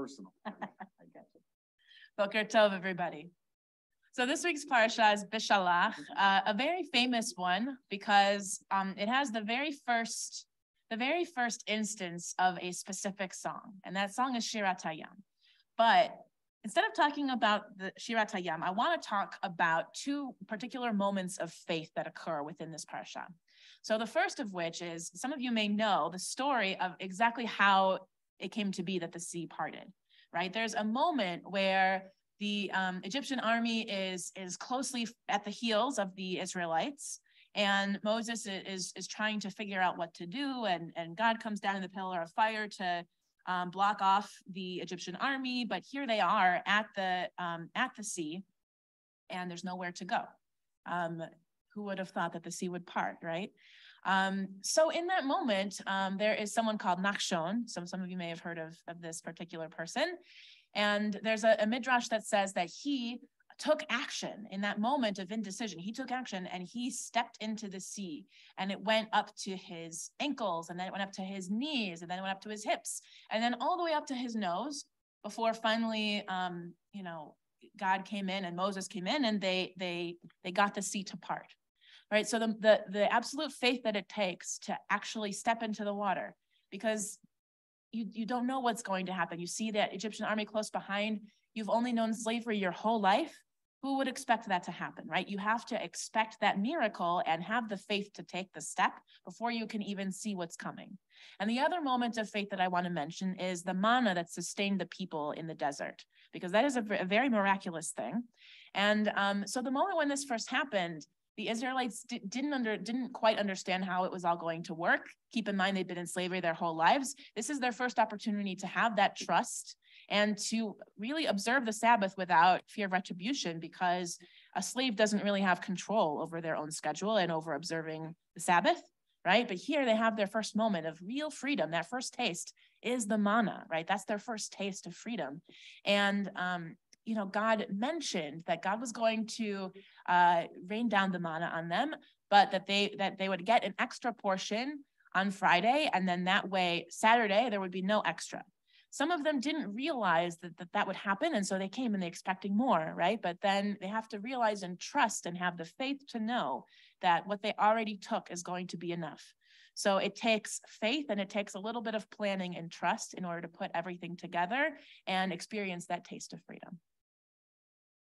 personal. I got you. Boker Tov, everybody. So this week's parasha is Bishalach, a very famous one because it has the very first instance of a specific song, and that song is Shirat Hayam. But instead of talking about the Shirat Hayam, I want to talk about two particular moments of faith that occur within this parasha. So the first of which is, some of you may know the story of exactly how it came to be that the sea parted, right? There's a moment where the Egyptian army is closely at the heels of the Israelites, and Moses is trying to figure out what to do, and God comes down in the pillar of fire to block off the Egyptian army. But here they are at the sea, and there's nowhere to go. Who would have thought that the sea would part, right? So in that moment, there is someone called Nachshon. Some of you may have heard of this particular person. And there's a midrash that says that he took action in that moment of indecision. He took action and he stepped into the sea, and it went up to his ankles, and then it went up to his knees, and then it went up to his hips, and then all the way up to his nose before finally, God came in and Moses came in, and they got the sea to part, right? So the absolute faith that it takes to actually step into the water, because you don't know what's going to happen. You see that Egyptian army close behind. You've only known slavery your whole life. Who would expect that to happen, right? You have to expect that miracle and have the faith to take the step before you can even see what's coming. And the other moment of faith that I want to mention is the manna that sustained the people in the desert, because that is a very miraculous thing. And so the moment when this first happened, the Israelites didn't quite understand how it was all going to work. Keep in mind, they've been in slavery their whole lives. This is their first opportunity to have that trust and to really observe the Sabbath without fear of retribution, because a slave doesn't really have control over their own schedule and over observing the Sabbath, right? But here they have their first moment of real freedom. That first taste is the manna, right? That's their first taste of freedom. And God mentioned that God was going to rain down the manna on them, but that they would get an extra portion on Friday, and then that way Saturday there would be no extra. Some of them didn't realize that would happen, and so they came and they're expecting more, right? But then they have to realize and trust and have the faith to know that what they already took is going to be enough. So it takes faith, and it takes a little bit of planning and trust in order to put everything together and experience that taste of freedom.